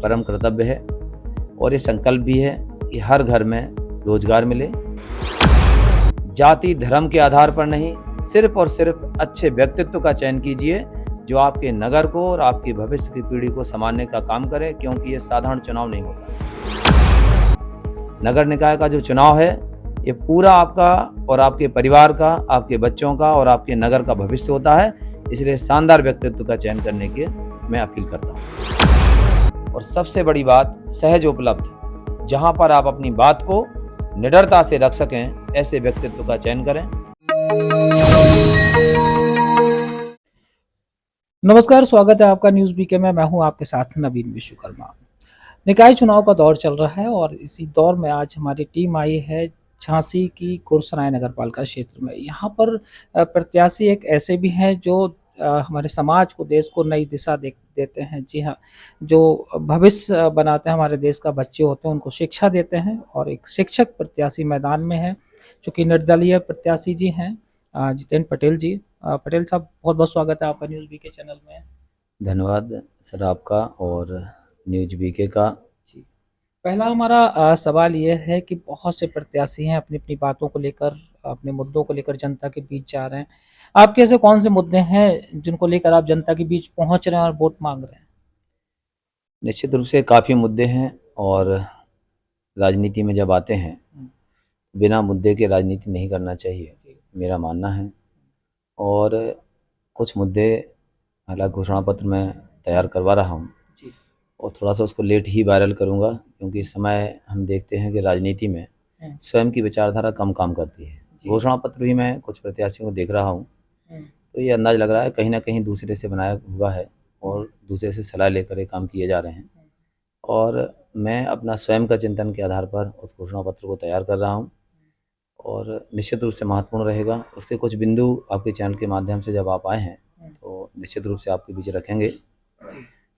परम कर्तव्य है और ये संकल्प भी है कि हर घर में रोजगार मिले। जाति धर्म के आधार पर नहीं, सिर्फ और सिर्फ अच्छे व्यक्तित्व का चयन कीजिए जो आपके नगर को और आपकी भविष्य की पीढ़ी को संभालने का काम करे, क्योंकि ये साधारण चुनाव नहीं होता। नगर निकाय का जो चुनाव है ये पूरा आपका और आपके परिवार का, आपके बच्चों का और आपके नगर का भविष्य होता है। इसलिए शानदार व्यक्तित्व का चयन करने की मैं अपील करता हूँ। और सबसे बड़ी बात, सहज उपलब्ध, जहां पर आप अपनी बात को निडरता से रख सकें, ऐसे व्यक्तित्व का चयन करें। नमस्कार, स्वागत है आपका न्यूज़ बीके में। मैं हूं आपके साथ नवीन विश्वकर्मा। निकाय चुनाव का दौर चल रहा है और इसी दौर में आज हमारी टीम आई है झांसी की गुरसराय नगरपालिका क्षेत्र में। यहाँ पर प्रत्याशी एक ऐसे भी हैं जो हमारे समाज को, देश को नई दिशा देते हैं। जी हाँ, जो भविष्य बनाते हैं, हमारे देश का बच्चे होते हैं, उनको शिक्षा देते हैं। और एक शिक्षक प्रत्याशी मैदान में है, जो कि निर्दलीय प्रत्याशी जी हैं, जितेंद्र पटेल जी। पटेल साहब, बहुत बहुत स्वागत है आपका न्यूज़ बीके चैनल में। धन्यवाद सर आपका और न्यूज बीके का। जी, पहला हमारा सवाल ये है कि बहुत से प्रत्याशी हैं, अपनी अपनी बातों को लेकर, अपने मुद्दों को लेकर जनता के बीच जा रहे हैं। आपके ऐसे कौन से मुद्दे हैं जिनको लेकर आप जनता के बीच पहुंच रहे हैं और वोट मांग रहे हैं? निश्चित रूप से काफ़ी मुद्दे हैं और राजनीति में जब आते हैं बिना मुद्दे के राजनीति नहीं करना चाहिए, मेरा मानना है। और कुछ मुद्दे हालांकि घोषणा पत्र में तैयार करवा रहा हूँ और थोड़ा सा उसको लेट ही वायरल करूँगा, क्योंकि इस समय हम देखते हैं कि राजनीति में स्वयं की विचारधारा कम काम करती है। घोषणा पत्र भी मैं कुछ प्रत्याशियों को देख रहा हूँ तो ये अंदाज लग रहा है कहीं ना कहीं दूसरे से बनाया हुआ है और दूसरे से सलाह लेकर ये काम किए जा रहे हैं। और मैं अपना स्वयं का चिंतन के आधार पर उस घोषणा पत्र को तैयार कर रहा हूँ और निश्चित रूप से महत्वपूर्ण रहेगा। उसके कुछ बिंदु आपके चैनल के माध्यम से जब आप आए हैं तो निश्चित रूप से आपके बीच रखेंगे।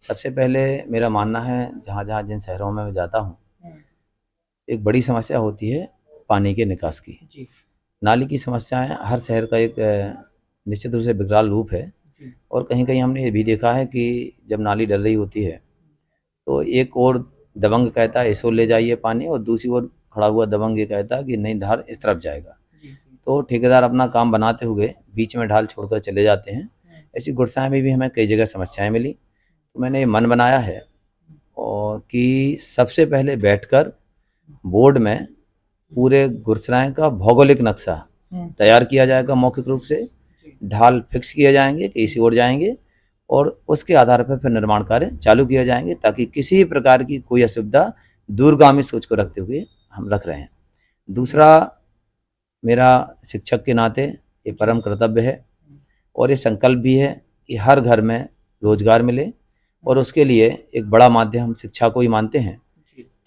सबसे पहले मेरा मानना है, जहाँ जिन शहरों में मैं जाता हूँ, एक बड़ी समस्या होती है पानी के निकास की। नाली की समस्याएं हर शहर का एक निश्चित रूप से विकराल रूप है। और कहीं कहीं हमने ये भी देखा है कि जब नाली डल रही होती है तो एक और दबंग कहता है इस ओर ले जाइए पानी, और दूसरी ओर खड़ा हुआ दबंग ये कहता है कि नहीं, धार इस तरफ जाएगा। तो ठेकेदार अपना काम बनाते हुए बीच में ढाल छोड़कर चले जाते हैं। ऐसी गुरसाएँ में भी हमें कई जगह समस्याएं मिली। तो मैंने ये मन बनाया है और कि सबसे पहले बैठकर बोर्ड में पूरे गुरसराय का भौगोलिक नक्शा तैयार किया जाएगा। मौखिक रूप से ढाल फिक्स किए जाएंगे कि इसी ओर जाएंगे और उसके आधार पर फिर निर्माण कार्य चालू किए जाएंगे, ताकि किसी प्रकार की कोई असुविधा दूरगामी सोच को रखते हुए हम रख रहे हैं। दूसरा, मेरा शिक्षक के नाते ये परम कर्तव्य है और ये संकल्प भी है कि हर घर में रोजगार मिले, और उसके लिए एक बड़ा माध्यम शिक्षा को ही मानते हैं।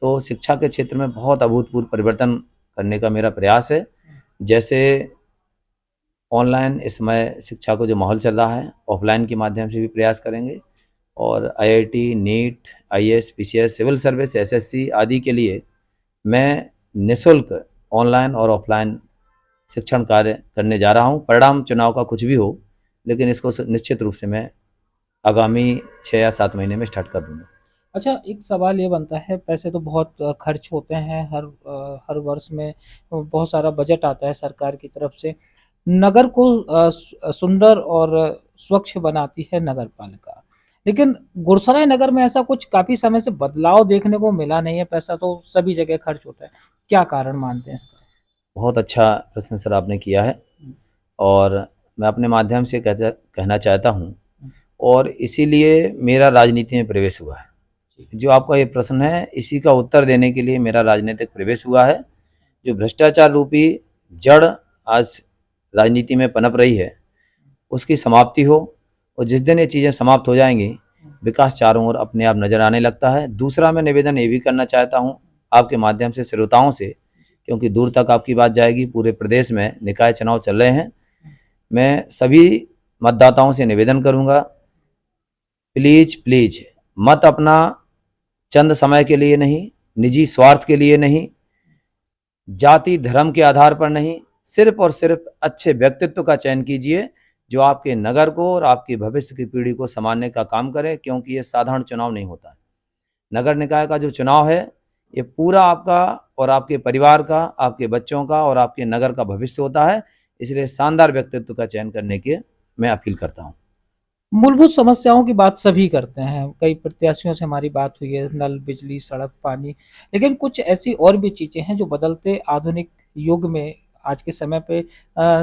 तो शिक्षा के क्षेत्र में बहुत अभूतपूर्व परिवर्तन करने का मेरा प्रयास है। जैसे ऑनलाइन इस समय शिक्षा को जो माहौल चल रहा है, ऑफलाइन के माध्यम से भी प्रयास करेंगे। और IIT, NEET, IAS, PCS, civil service, SSC आदि के लिए मैं निःशुल्क ऑनलाइन और ऑफलाइन शिक्षण कार्य करने जा रहा हूं। परिणाम चुनाव का कुछ भी हो, लेकिन इसको निश्चित रूप से मैं आगामी 6 या 7 महीने में स्टार्ट कर दूंगा। अच्छा, एक सवाल ये बनता है, पैसे तो बहुत खर्च होते हैं हर वर्ष में, बहुत सारा बजट आता है सरकार की तरफ से। नगर को सुंदर और स्वच्छ बनाती है नगर पालिका, लेकिन गुरसराय नगर में ऐसा कुछ काफी समय से बदलाव देखने को मिला नहीं है। पैसा तो सभी जगह खर्च होता है, क्या कारण मानते हैं इसका? बहुत अच्छा प्रश्न सर आपने किया है और मैं अपने माध्यम से कहना चाहता हूँ, और इसीलिए मेरा राजनीति में प्रवेश हुआ है। जो आपका ये प्रश्न है, इसी का उत्तर देने के लिए मेरा राजनीतिक प्रवेश हुआ है। जो भ्रष्टाचार रूपी जड़ आज राजनीति में पनप रही है, उसकी समाप्ति हो, और जिस दिन ये चीज़ें समाप्त हो जाएंगी, विकास चारों ओर अपने आप नज़र आने लगता है। दूसरा, मैं निवेदन ये भी करना चाहता हूँ आपके माध्यम से श्रोताओं से, क्योंकि दूर तक आपकी बात जाएगी, पूरे प्रदेश में निकाय चुनाव चल रहे हैं। मैं सभी मतदाताओं से निवेदन करूँगा, प्लीज़ मत अपना चंद समय के लिए नहीं, निजी स्वार्थ के लिए नहीं, जाति धर्म के आधार पर नहीं, सिर्फ और सिर्फ अच्छे व्यक्तित्व का चयन कीजिए जो आपके नगर को और आपकी भविष्य की पीढ़ी को संभालने का काम करे, क्योंकि ये साधारण चुनाव नहीं होता है। नगर निकाय का जो चुनाव है ये पूरा आपका और आपके परिवार का, आपके बच्चों का और आपके नगर का भविष्य होता है। इसलिए शानदार व्यक्तित्व का चयन करने की मैं अपील करता हूँ। मूलभूत समस्याओं की बात सभी करते हैं, कई प्रत्याशियों से हमारी बात हुई है, नल, बिजली, सड़क, पानी, लेकिन कुछ ऐसी और भी चीज़ें हैं जो बदलते आधुनिक युग में आज के समय पे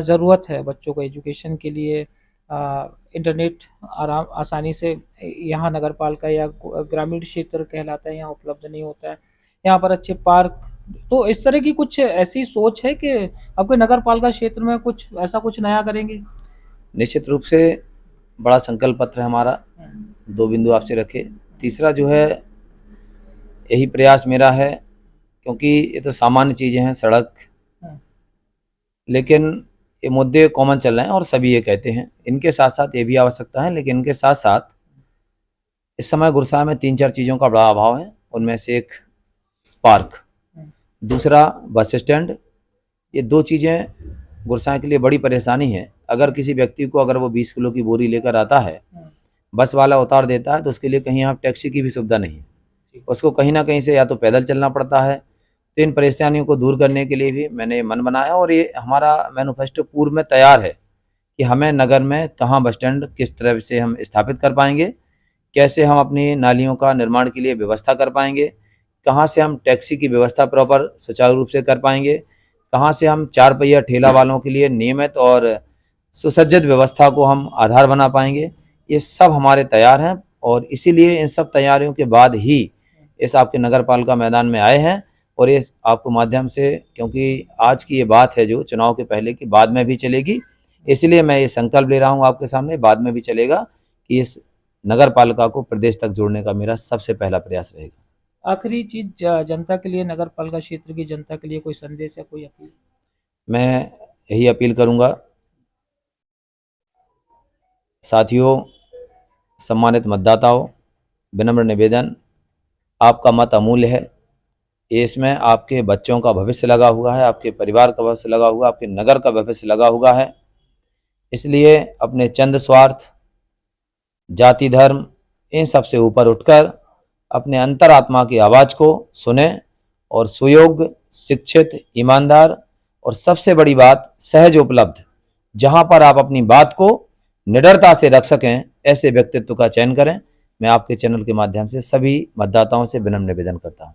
ज़रूरत है। बच्चों को एजुकेशन के लिए इंटरनेट आराम आसानी से यहाँ नगर पालिका या ग्रामीण क्षेत्र कहलाता है, यहाँ उपलब्ध नहीं होता है। यहाँ पर अच्छे पार्क, तो इस तरह की कुछ ऐसी सोच है कि आपके नगर पालिका क्षेत्र में कुछ ऐसा कुछ नया करेंगे? निश्चित रूप से बड़ा संकल्प पत्र है हमारा। 2 बिंदु आपसे रखे। तीसरा जो है यही प्रयास मेरा है, क्योंकि ये तो सामान्य चीज़ें हैं, सड़क, लेकिन ये मुद्दे कॉमन चल रहे हैं और सभी ये कहते हैं। इनके साथ साथ ये भी आवश्यकता है, लेकिन इनके साथ साथ इस समय गुरसाय में 3-4 चीज़ों का बड़ा अभाव है। उनमें से एक पार्क, दूसरा बस स्टैंड। ये 2 चीज़ें गुरसाय के लिए बड़ी परेशानी है। अगर किसी व्यक्ति को अगर वो 20 किलो की बोरी लेकर आता है, बस वाला उतार देता है, तो उसके लिए कहीं यहाँ टैक्सी की भी सुविधा नहीं है। उसको कहीं ना कहीं से या तो पैदल चलना पड़ता है। तो इन परेशानियों को दूर करने के लिए भी मैंने मन बनाया और ये हमारा मैनिफेस्टो पूर्व में तैयार है कि हमें नगर में कहाँ बस स्टैंड किस तरह से हम स्थापित कर पाएंगे, कैसे हम अपनी नालियों का निर्माण के लिए व्यवस्था कर पाएंगे, कहाँ से हम टैक्सी की व्यवस्था प्रॉपर सुचारू रूप से कर पाएंगे, कहाँ से हम 4 पहिया ठेला वालों के लिए नियमित और सुसज्जित व्यवस्था को हम आधार बना पाएंगे। ये सब हमारे तैयार हैं और इसीलिए इन सब तैयारियों के बाद ही इस आपके नगर पालिका मैदान में आए हैं। और ये आपको माध्यम से, क्योंकि आज की ये बात है जो चुनाव के पहले की, बाद में भी चलेगी, इसलिए मैं ये संकल्प ले रहा हूँ आपके सामने, बाद में भी चलेगा, कि इस नगर पालिका को प्रदेश तक जोड़ने का मेरा सबसे पहला प्रयास रहेगा। आखिरी चीज़, जनता के लिए, नगर पालिका क्षेत्र की जनता के लिए कोई संदेश या कोई अपील? मैं यही अपील करूँगा, साथियों, सम्मानित मतदाताओं, विनम्र निवेदन, आपका मत अमूल्य है। इसमें आपके बच्चों का भविष्य लगा हुआ है, आपके परिवार का भविष्य लगा हुआ है, आपके नगर का भविष्य लगा हुआ है। इसलिए अपने चंद स्वार्थ, जाति, धर्म, इन सब से ऊपर उठकर अपने अंतरात्मा की आवाज़ को सुने और सुयोग्य, शिक्षित, ईमानदार और सबसे बड़ी बात सहज उपलब्ध, जहां पर आप अपनी बात को निडरता से रख सकें, ऐसे व्यक्तित्व का चयन करें। मैं आपके चैनल के माध्यम से सभी मतदाताओं से विनम्र निवेदन करता हूं।